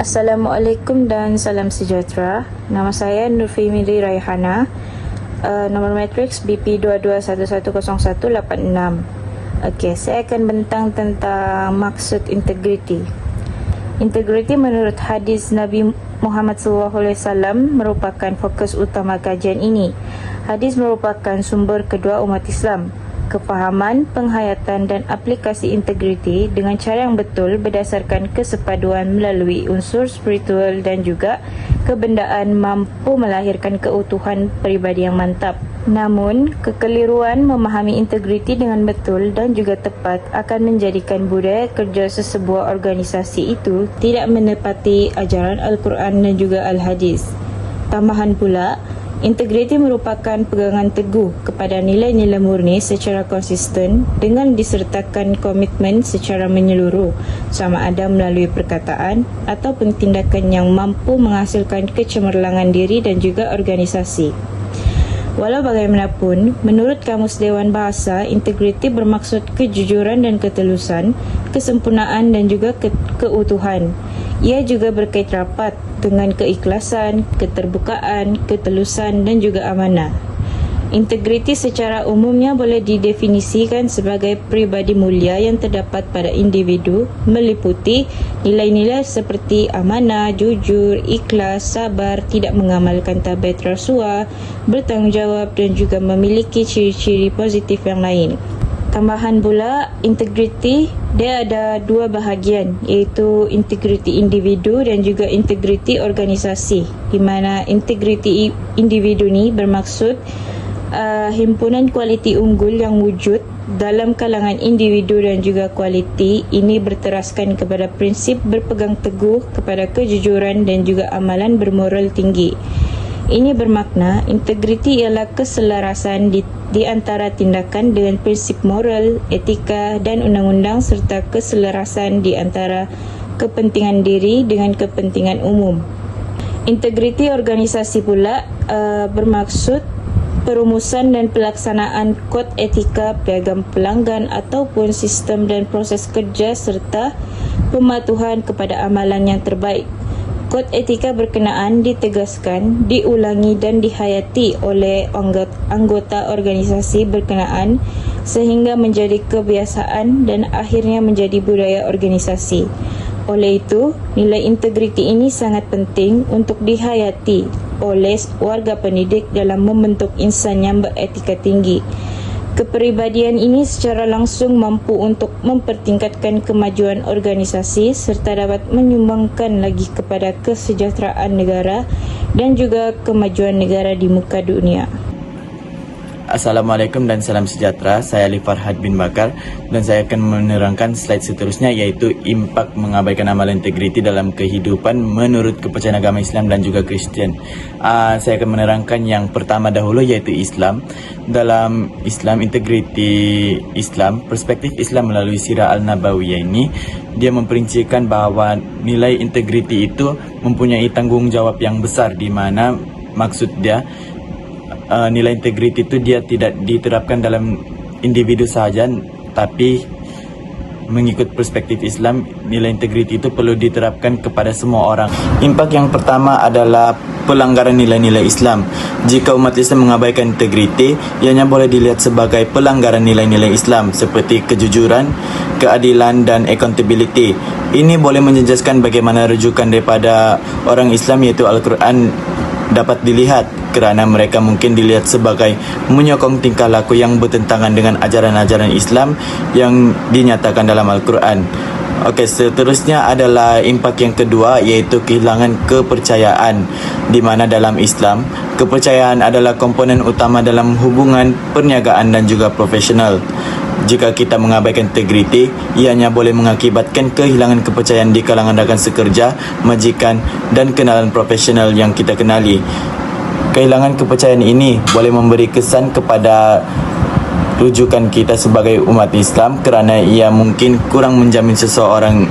Assalamualaikum dan salam sejahtera. Nama saya Nurfimili Raihana. Nombor matriks BP22110186. Okey, saya akan bentang tentang maksud integriti. Integriti menurut hadis Nabi Muhammad SAW merupakan fokus utama kajian ini. Hadis merupakan sumber kedua umat Islam. Kefahaman, penghayatan dan aplikasi integriti dengan cara yang betul berdasarkan kesepaduan melalui unsur spiritual dan juga kebendaan mampu melahirkan keutuhan peribadi yang mantap. Namun, kekeliruan memahami integriti dengan betul dan juga tepat akan menjadikan budaya kerja sesebuah organisasi itu tidak menepati ajaran Al-Quran dan juga Al-Hadis. Tambahan pula, integriti merupakan pegangan teguh kepada nilai-nilai murni secara konsisten dengan disertakan komitmen secara menyeluruh, sama ada melalui perkataan ataupun tindakan yang mampu menghasilkan kecemerlangan diri dan juga organisasi. Walau bagaimanapun, menurut Kamus Dewan Bahasa, integriti bermaksud kejujuran dan ketulusan, kesempurnaan dan juga keutuhan. Ia juga berkait rapat dengan keikhlasan, keterbukaan, ketulusan dan juga amanah. Integriti secara umumnya boleh didefinisikan sebagai pribadi mulia yang terdapat pada individu, meliputi nilai-nilai seperti amanah, jujur, ikhlas, sabar, tidak mengamalkan tabiat rasuah, bertanggungjawab dan juga memiliki ciri-ciri positif yang lain. Tambahan pula, integriti dia ada dua bahagian, iaitu integriti individu dan juga integriti organisasi, di mana integriti individu ni bermaksud himpunan kualiti unggul yang wujud dalam kalangan individu dan juga kualiti ini berteraskan kepada prinsip berpegang teguh kepada kejujuran dan juga amalan bermoral tinggi. Ini bermakna integriti ialah keselarasan di antara tindakan dengan prinsip moral, etika dan undang-undang serta keselarasan di antara kepentingan diri dengan kepentingan umum. Integriti organisasi pula bermaksud perumusan dan pelaksanaan kod etika piagam pelanggan ataupun sistem dan proses kerja serta pematuhan kepada amalan yang terbaik. Kod etika berkenaan ditegaskan, diulangi dan dihayati oleh anggota organisasi berkenaan sehingga menjadi kebiasaan dan akhirnya menjadi budaya organisasi. Oleh itu, nilai integriti ini sangat penting untuk dihayati oleh warga pendidik dalam membentuk insan yang beretika tinggi. Kepribadian ini secara langsung mampu untuk mempertingkatkan kemajuan organisasi serta dapat menyumbangkan lagi kepada kesejahteraan negara dan juga kemajuan negara di muka dunia. Assalamualaikum dan salam sejahtera. Saya Ali Farhad bin Bakar dan saya akan menerangkan slide seterusnya, iaitu impak mengabaikan amalan integriti dalam kehidupan menurut kepercayaan agama Islam dan juga Kristian. Saya akan menerangkan yang pertama dahulu, iaitu Islam. Dalam Islam, integriti Islam, perspektif Islam melalui sirah Al-Nabawiyah ini, dia memperincikan bahawa nilai integriti itu mempunyai tanggungjawab yang besar, di mana maksud dia nilai integriti itu dia tidak diterapkan dalam individu sahaja, tapi mengikut perspektif Islam, nilai integriti itu perlu diterapkan kepada semua orang. Impak yang pertama adalah pelanggaran nilai-nilai Islam. Jika umat Islam mengabaikan integriti, ianya boleh dilihat sebagai pelanggaran nilai-nilai Islam seperti kejujuran, keadilan dan accountability. Ini boleh menjejaskan bagaimana rujukan daripada orang Islam, iaitu Al-Quran, dapat dilihat kerana mereka mungkin dilihat sebagai menyokong tingkah laku yang bertentangan dengan ajaran-ajaran Islam yang dinyatakan dalam Al-Quran. Okey, seterusnya adalah impak yang kedua, iaitu kehilangan kepercayaan, di mana dalam Islam kepercayaan adalah komponen utama dalam hubungan perniagaan dan juga profesional. Jika kita mengabaikan integriti, ianya boleh mengakibatkan kehilangan kepercayaan di kalangan rakan sekerja, majikan dan kenalan profesional yang kita kenali. Kehilangan kepercayaan ini boleh memberi kesan kepada rujukan kita sebagai umat Islam kerana ia mungkin kurang menjamin seseorang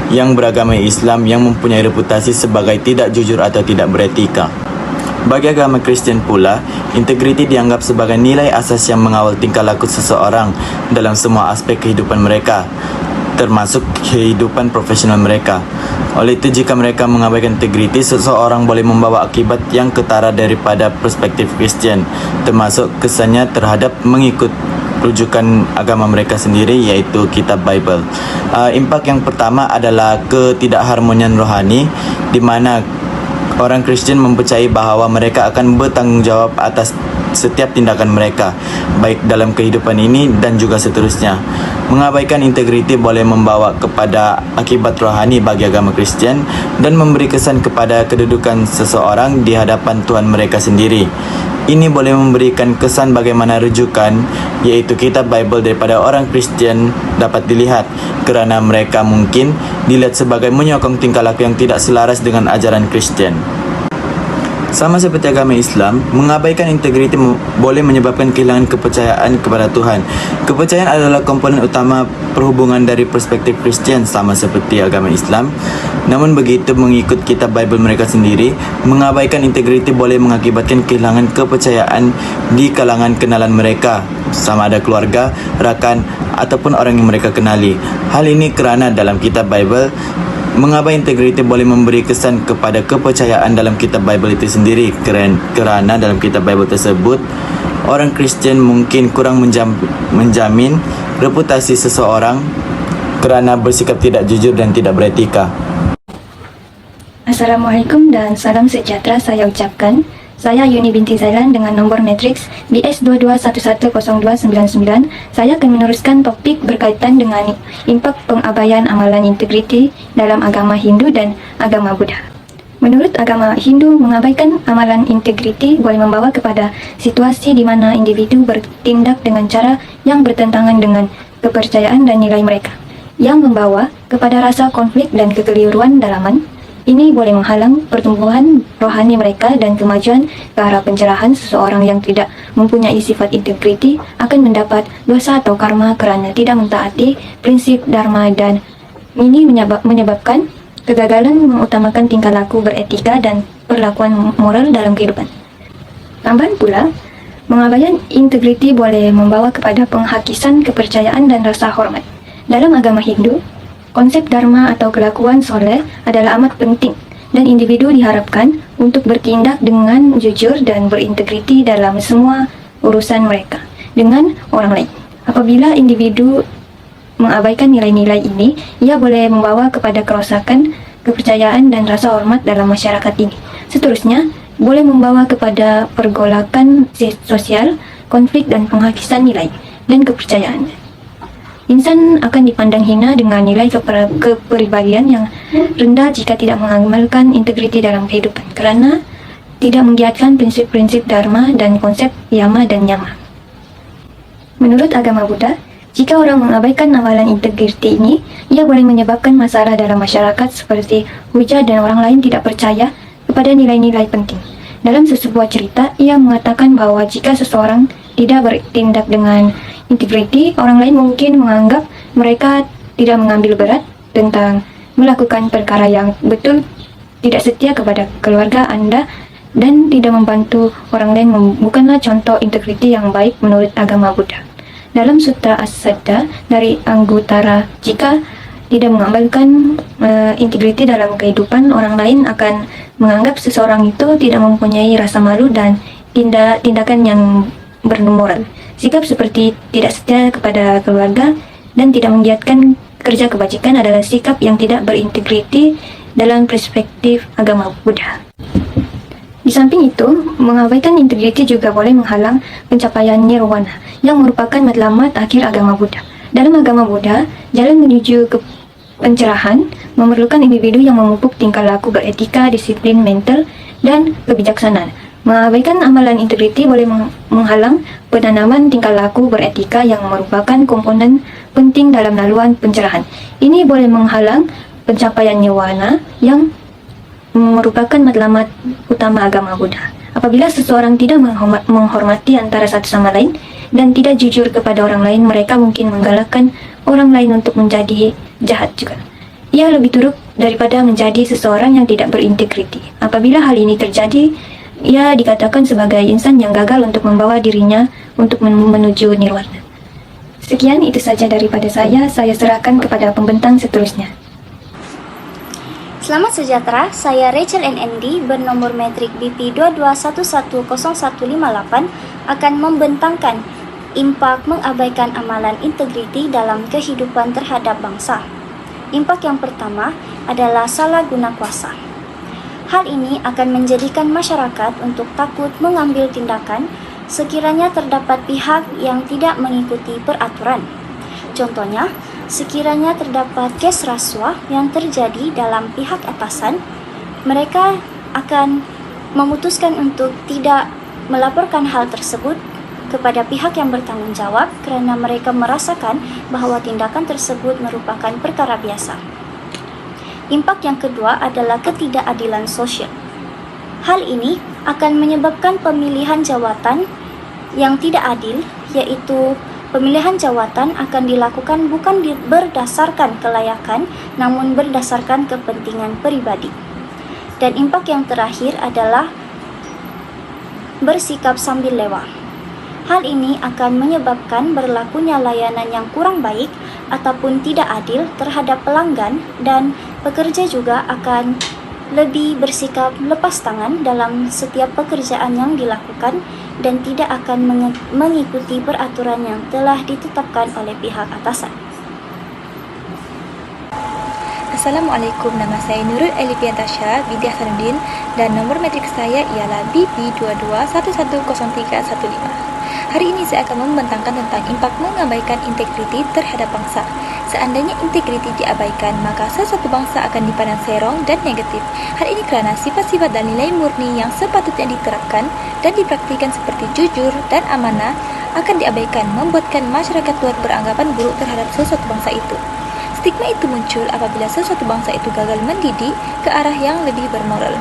yang beragama Islam yang mempunyai reputasi sebagai tidak jujur atau tidak beretika. Bagi agama Kristian pula, integriti dianggap sebagai nilai asas yang mengawal tingkah laku seseorang dalam semua aspek kehidupan mereka, termasuk kehidupan profesional mereka. Oleh itu, jika mereka mengabaikan integriti, seseorang boleh membawa akibat yang ketara daripada perspektif Kristian, termasuk kesannya terhadap mengikut rujukan agama mereka sendiri, iaitu kitab Bible. Impak yang pertama adalah ketidakharmonian rohani, di mana orang Kristian mempercayai bahawa mereka akan bertanggungjawab atas setiap tindakan mereka, baik dalam kehidupan ini dan juga seterusnya. Mengabaikan integriti boleh membawa kepada akibat rohani bagi agama Kristian dan memberi kesan kepada kedudukan seseorang di hadapan Tuhan mereka sendiri. Ini boleh memberikan kesan bagaimana rujukan, iaitu kitab Bible, daripada orang Kristian dapat dilihat, kerana mereka mungkin dilihat sebagai menyokong tingkah laku yang tidak selaras dengan ajaran Kristian. Sama seperti agama Islam, mengabaikan integriti boleh menyebabkan kehilangan kepercayaan kepada Tuhan. Kepercayaan adalah komponen utama perhubungan dari perspektif Kristian, sama seperti agama Islam. Namun begitu, mengikut kitab Bible mereka sendiri, mengabaikan integriti boleh mengakibatkan kehilangan kepercayaan di kalangan kenalan mereka, sama ada keluarga, rakan ataupun orang yang mereka kenali. Hal ini kerana dalam kitab Bible, mengabaikan integriti boleh memberi kesan kepada kepercayaan dalam kitab Bible itu sendiri, kerana dalam kitab Bible tersebut orang Kristian mungkin kurang menjamin reputasi seseorang kerana bersikap tidak jujur dan tidak beretika. Assalamualaikum dan salam sejahtera saya ucapkan. Saya Yuni binti Zailan dengan nombor matriks BS22110299. Saya akan meneruskan topik berkaitan dengan impak pengabaian amalan integriti dalam agama Hindu dan agama Buddha. Menurut agama Hindu, mengabaikan amalan integriti boleh membawa kepada situasi di mana individu bertindak dengan cara yang bertentangan dengan kepercayaan dan nilai mereka, yang membawa kepada rasa konflik dan kekeliruan dalaman. Ini boleh menghalang pertumbuhan rohani mereka dan kemajuan ke arah pencerahan. Seseorang yang tidak mempunyai sifat integriti akan mendapat dosa atau karma kerana tidak mentaati prinsip dharma, dan ini menyebabkan kegagalan mengutamakan tingkah laku beretika dan perlakuan moral dalam kehidupan. Tambahan pula, mengabaikan integriti boleh membawa kepada penghakisan kepercayaan dan rasa hormat. Dalam agama Hindu, konsep dharma atau kelakuan soleh adalah amat penting, dan individu diharapkan untuk bertindak dengan jujur dan berintegriti dalam semua urusan mereka dengan orang lain. Apabila individu mengabaikan nilai-nilai ini, ia boleh membawa kepada kerosakan kepercayaan dan rasa hormat dalam masyarakat ini. Seterusnya, boleh membawa kepada pergolakan sosial, konflik dan penghakisan nilai dan kepercayaan. Insan akan dipandang hina dengan nilai kepribadian yang rendah jika tidak mengamalkan integriti dalam kehidupan, kerana tidak menggiatkan prinsip-prinsip dharma dan konsep yama dan nyama. Menurut agama Buddha, jika orang mengabaikan amalan integriti ini, ia boleh menyebabkan masalah dalam masyarakat seperti hujah dan orang lain tidak percaya kepada nilai-nilai penting. Dalam sebuah cerita, ia mengatakan bahawa jika seseorang tidak bertindak dengan integriti, orang lain mungkin menganggap mereka tidak mengambil berat tentang melakukan perkara yang betul, tidak setia kepada keluarga Anda, dan tidak membantu orang lain. Bukanlah contoh integriti yang baik menurut agama Buddha. Dalam Sutra As-Saddha dari Anguttara, jika tidak mengamalkan integriti dalam kehidupan, orang lain akan menganggap seseorang itu tidak mempunyai rasa malu dan tindakan yang bermoral. Sikap seperti tidak setia kepada keluarga dan tidak menggiatkan kerja kebajikan adalah sikap yang tidak berintegriti dalam perspektif agama Buddha. Di samping itu, mengabaikan integriti juga boleh menghalang pencapaian nirwana, yang merupakan matlamat akhir agama Buddha. Dalam agama Buddha, jalan menuju ke pencerahan memerlukan individu yang memupuk tingkah laku beretika, disiplin mental, dan kebijaksanaan. Mengabaikan amalan integriti boleh menghalang penanaman tingkah laku beretika yang merupakan komponen penting dalam laluan pencerahan. Ini boleh menghalang pencapaian nirwana yang merupakan matlamat utama agama Buddha. Apabila seseorang tidak menghormati antara satu sama lain dan tidak jujur kepada orang lain, mereka mungkin menggalakkan orang lain untuk menjadi jahat juga. Ia lebih teruk daripada menjadi seseorang yang tidak berintegriti. Apabila hal ini terjadi, ia dikatakan sebagai insan yang gagal untuk membawa dirinya untuk menuju nirwana. Sekian, itu saja daripada saya serahkan kepada pembentang seterusnya. Selamat sejahtera, saya Rachel NND bernomor metrik BP 22110158 akan membentangkan impak mengabaikan amalan integriti dalam kehidupan terhadap bangsa. Impak yang pertama adalah salah guna kuasa. Hal ini akan menjadikan masyarakat untuk takut mengambil tindakan sekiranya terdapat pihak yang tidak mengikuti peraturan. Contohnya, sekiranya terdapat kes rasuah yang terjadi dalam pihak atasan, mereka akan memutuskan untuk tidak melaporkan hal tersebut kepada pihak yang bertanggung jawab kerana mereka merasakan bahawa tindakan tersebut merupakan perkara biasa. Impak yang kedua adalah ketidakadilan sosial. Hal ini akan menyebabkan pemilihan jawatan yang tidak adil, iaitu pemilihan jawatan akan dilakukan bukan berdasarkan kelayakan, namun berdasarkan kepentingan peribadi. Dan impak yang terakhir adalah bersikap sambil lewat. Hal ini akan menyebabkan berlakunya layanan yang kurang baik ataupun tidak adil terhadap pelanggan, dan pekerja juga akan lebih bersikap lepas tangan dalam setiap pekerjaan yang dilakukan dan tidak akan mengikuti peraturan yang telah ditetapkan oleh pihak atasan. Assalamualaikum, nama saya Nurul Elipiantasya binti Hasanuddin dan nomor metrik saya ialah BP 22110315. Hari ini saya akan membentangkan tentang impak mengabaikan integriti terhadap bangsa. Seandainya integriti diabaikan, maka sesuatu bangsa akan dipandang serong dan negatif. Hal ini kerana sifat-sifat dan nilai murni yang sepatutnya diterapkan dan dipraktikkan seperti jujur dan amanah akan diabaikan, membuatkan masyarakat luar beranggapan buruk terhadap sesuatu bangsa itu. Stigma itu muncul apabila sesuatu bangsa itu gagal mendidik ke arah yang lebih bermoral.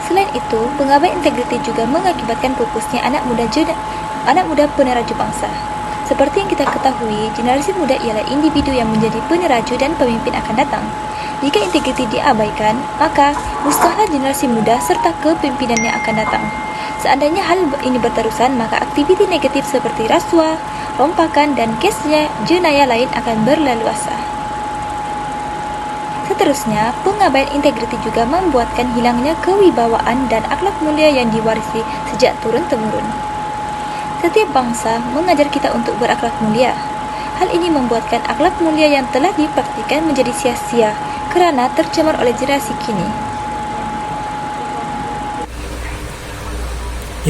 Selain itu, pengabaian integriti juga mengakibatkan pupusnya anak muda peneraju bangsa. Seperti yang kita ketahui, generasi muda ialah individu yang menjadi peneraju dan pemimpin akan datang. Jika integriti diabaikan, maka musnahlah generasi muda serta kepemimpinannya akan datang. Seandainya hal ini berterusan, maka aktiviti negatif seperti rasuah, rompakan, dan kesnya jenayah lain akan berleluasa. Seterusnya, pengabaian integriti juga membuatkan hilangnya kewibawaan dan akhlak mulia yang diwarisi sejak turun-temurun. Setiap bangsa mengajar kita untuk berakhlak mulia. Hal ini membuatkan akhlak mulia yang telah dipraktikkan menjadi sia-sia kerana tercemar oleh generasi kini.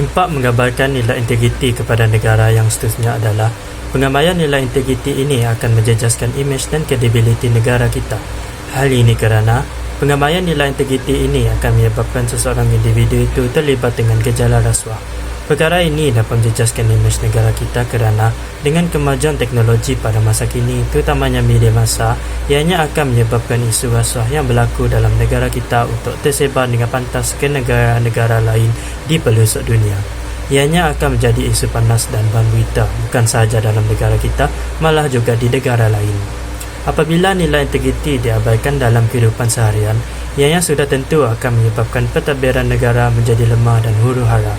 Impak menggambarkan nilai integriti kepada negara yang seterusnya adalah pengabaian nilai integriti ini akan menjejaskan imej dan kredibiliti negara kita. Hal ini kerana pengabaian nilai integriti ini akan menyebabkan seseorang individu itu terlibat dengan gejala rasuah. Perkara ini dapat menjejaskan imej negara kita kerana dengan kemajuan teknologi pada masa kini, terutamanya media massa, ianya akan menyebabkan isu rasuah yang berlaku dalam negara kita untuk tersebar dengan pantas ke negara-negara lain di pelosok dunia. Ianya akan menjadi isu panas dan bahan berita bukan sahaja dalam negara kita, malah juga di negara lain. Apabila nilai integriti diabaikan dalam kehidupan seharian, ianya sudah tentu akan menyebabkan pentadbiran negara menjadi lemah dan huru-hara.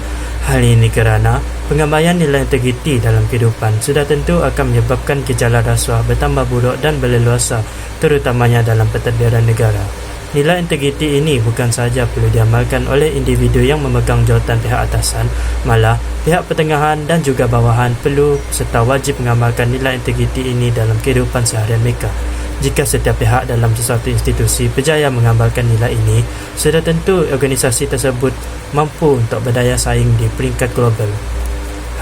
Hal ini kerana pengabaian nilai integriti dalam kehidupan sudah tentu akan menyebabkan gejala rasuah bertambah buruk dan berleluasa, terutamanya dalam pentadbiran negara. Nilai integriti ini bukan sahaja perlu diamalkan oleh individu yang memegang jawatan pihak atasan, malah pihak pertengahan dan juga bawahan perlu serta wajib mengamalkan nilai integriti ini dalam kehidupan seharian mereka. Jika setiap pihak dalam sesuatu institusi berjaya mengamalkan nilai ini, sudah tentu organisasi tersebut mampu untuk berdaya saing di peringkat global.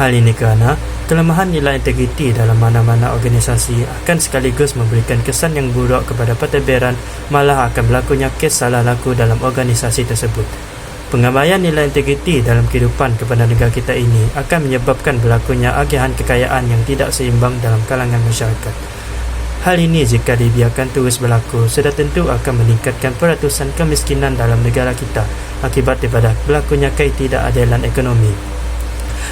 Hal ini kerana kelemahan nilai integriti dalam mana-mana organisasi akan sekaligus memberikan kesan yang buruk kepada pentadbiran, malah akan berlakunya kes salah laku dalam organisasi tersebut. Pengabaian nilai integriti dalam kehidupan kepada negara kita ini akan menyebabkan berlakunya agihan kekayaan yang tidak seimbang dalam kalangan masyarakat. Hal ini jika dibiarkan terus berlaku, sudah tentu akan meningkatkan peratusan kemiskinan dalam negara kita akibat daripada berlakunya ketidakadilan ekonomi.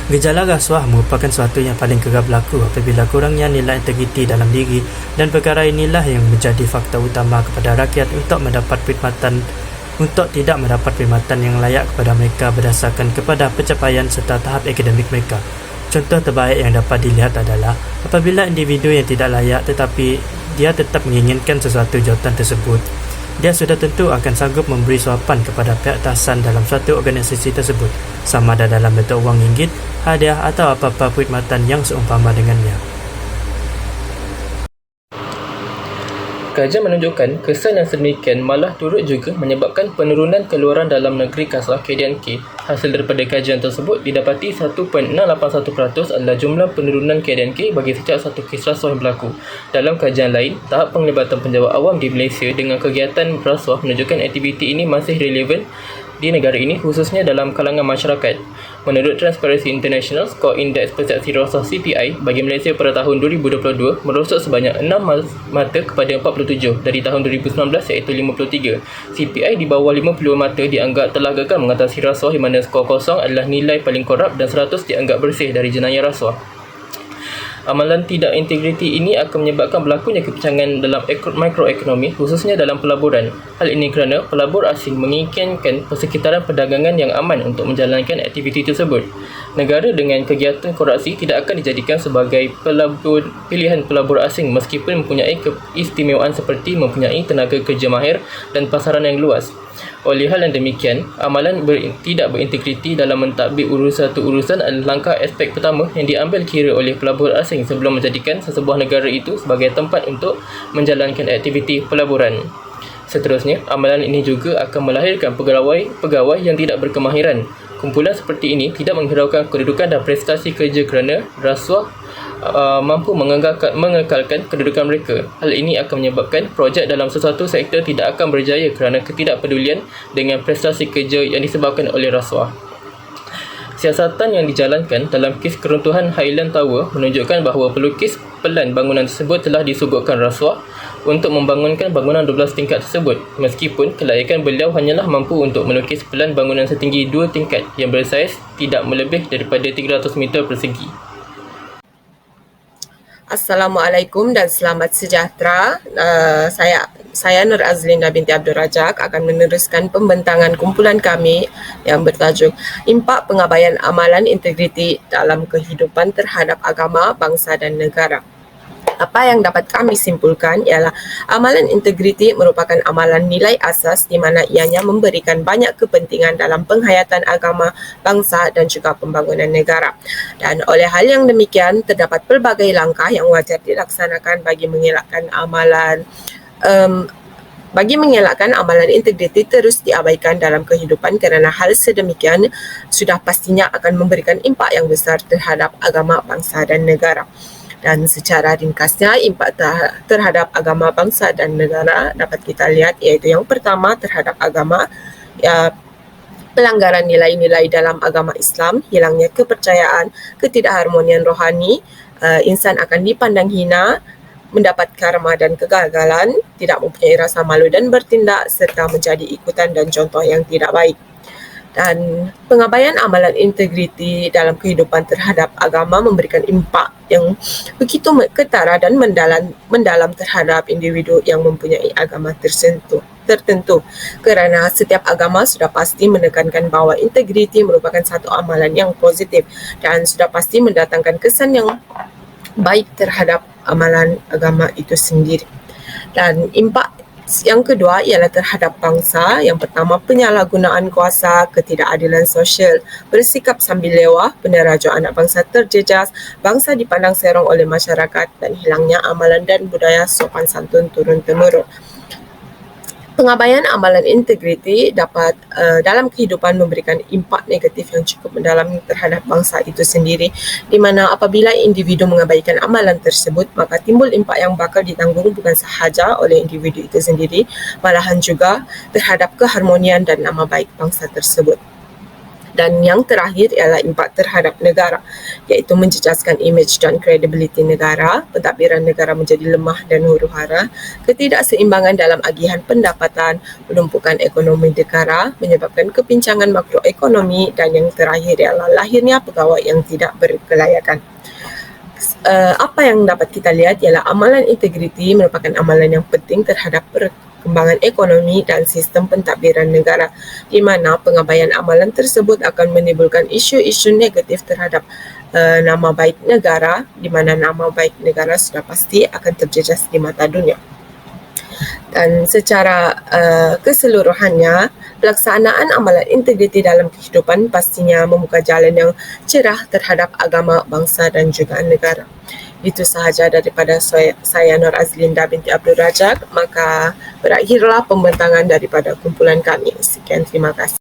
Gejala rasuah merupakan sesuatu yang paling kerap berlaku apabila kurangnya nilai integriti dalam diri, dan perkara inilah yang menjadi faktor utama kepada rakyat untuk tidak mendapat perkhidmatan yang layak kepada mereka berdasarkan kepada pencapaian serta tahap akademik mereka. Contoh terbaik yang dapat dilihat adalah apabila individu yang tidak layak tetapi dia tetap menginginkan sesuatu jawatan tersebut, dia sudah tentu akan sanggup memberi suapan kepada pihak atasan dalam suatu organisasi tersebut, sama ada dalam bentuk wang ringgit, hadiah atau apa-apa perkhidmatan yang seumpama dengannya. Kajian menunjukkan kesan yang sedemikian malah turut juga menyebabkan penurunan keluaran dalam negeri kasar KDNK. Hasil daripada kajian tersebut didapati 1.681% adalah jumlah penurunan KDNK bagi setiap satu kes rasuah yang berlaku. Dalam kajian lain, tahap penglibatan penjawat awam di Malaysia dengan kegiatan rasuah menunjukkan aktiviti ini masih relevan di negara ini, khususnya dalam kalangan masyarakat. Menurut Transparency International, skor indeks persepsi rasuah CPI bagi Malaysia pada tahun 2022 merosot sebanyak 6 mata kepada 47 dari tahun 2019 iaitu 53. CPI di bawah 50 mata dianggap telah gagal mengatasi rasuah, di mana skor kosong adalah nilai paling korup dan 100 dianggap bersih dari jenayah rasuah. Amalan tidak integriti ini akan menyebabkan berlakunya kepencangan dalam makroekonomi, khususnya dalam pelaburan. Hal ini kerana pelabur asing menginginkan persekitaran perdagangan yang aman untuk menjalankan aktiviti tersebut. Negara dengan kegiatan korupsi tidak akan dijadikan sebagai pilihan pelabur asing meskipun mempunyai keistimewaan seperti mempunyai tenaga kerja mahir dan pasaran yang luas. Oleh hal yang demikian, amalan tidak berintegriti dalam mentadbir satu urusan adalah langkah aspek pertama yang diambil kira oleh pelabur asing sebelum menjadikan sesebuah negara itu sebagai tempat untuk menjalankan aktiviti pelaburan. Seterusnya, amalan ini juga akan melahirkan pegawai yang tidak berkemahiran. Kumpulan seperti ini tidak menghiraukan kedudukan dan prestasi kerja kerana rasuah mampu mengekalkan kedudukan mereka. Hal ini akan menyebabkan projek dalam sesuatu sektor tidak akan berjaya kerana ketidakpedulian dengan prestasi kerja yang disebabkan oleh rasuah. Siasatan yang dijalankan dalam kes keruntuhan Highland Tower menunjukkan bahawa pelukis pelan bangunan tersebut telah disuguhkan rasuah untuk membangunkan bangunan 12 tingkat tersebut, meskipun kelayakan beliau hanyalah mampu untuk melukis pelan bangunan setinggi 2 tingkat yang bersaiz tidak melebih daripada 300 meter persegi. Assalamualaikum dan selamat sejahtera. Saya Nur Azlinda binti Abdul Razak akan meneruskan pembentangan kumpulan kami yang bertajuk Impak Pengabaian Amalan Integriti dalam Kehidupan Terhadap Agama, Bangsa dan Negara. Apa yang dapat kami simpulkan ialah amalan integriti merupakan amalan nilai asas di mana ianya memberikan banyak kepentingan dalam penghayatan agama, bangsa dan juga pembangunan negara. Dan oleh hal yang demikian, terdapat pelbagai langkah yang wajar dilaksanakan bagi mengelakkan amalan integriti terus diabaikan dalam kehidupan, kerana hal sedemikian sudah pastinya akan memberikan impak yang besar terhadap agama, bangsa dan negara. Dan secara ringkasnya, impak terhadap agama, bangsa dan negara dapat kita lihat iaitu yang pertama terhadap agama, pelanggaran nilai-nilai dalam agama Islam, hilangnya kepercayaan, ketidakharmonian rohani, insan akan dipandang hina, mendapat karma dan kegagalan, tidak mempunyai rasa malu dan bertindak, serta menjadi ikutan dan contoh yang tidak baik. Dan pengabaian amalan integriti dalam kehidupan terhadap agama memberikan impak yang begitu ketara dan mendalam terhadap individu yang mempunyai agama tertentu, kerana setiap agama sudah pasti menekankan bahawa integriti merupakan satu amalan yang positif dan sudah pasti mendatangkan kesan yang baik terhadap amalan agama itu sendiri. Dan impak yang kedua ialah terhadap bangsa. Yang pertama, penyalahgunaan kuasa, ketidakadilan sosial, bersikap sambil lewah, peneraja anak bangsa terjejas, bangsa dipandang serong oleh masyarakat dan hilangnya amalan dan budaya sopan santun turun-temurun. Pengabaian amalan integriti dapat dalam kehidupan memberikan impak negatif yang cukup mendalam terhadap bangsa itu sendiri, di mana apabila individu mengabaikan amalan tersebut, maka timbul impak yang bakal ditanggung bukan sahaja oleh individu itu sendiri, malahan juga terhadap keharmonian dan nama baik bangsa tersebut. Dan yang terakhir ialah impak terhadap negara, iaitu menjejaskan imej dan kredibiliti negara, pentadbiran negara menjadi lemah dan huru-hara, ketidakseimbangan dalam agihan pendapatan, penumpukan ekonomi negara, menyebabkan kepincangan makroekonomi, dan yang terakhir ialah lahirnya pegawai yang tidak berkelayakan. Apa yang dapat kita lihat ialah amalan integriti merupakan amalan yang penting terhadap perkembangan ekonomi dan sistem pentadbiran negara, di mana pengabaian amalan tersebut akan menimbulkan isu-isu negatif terhadap nama baik negara, di mana nama baik negara sudah pasti akan terjejas di mata dunia. Dan secara keseluruhannya, pelaksanaan amalan integriti dalam kehidupan pastinya membuka jalan yang cerah terhadap agama, bangsa dan juga negara. Itu sahaja daripada saya Nur Azlinda binti Abdul Rajak. Maka berakhirlah pembentangan daripada kumpulan kami. Sekian, terima kasih.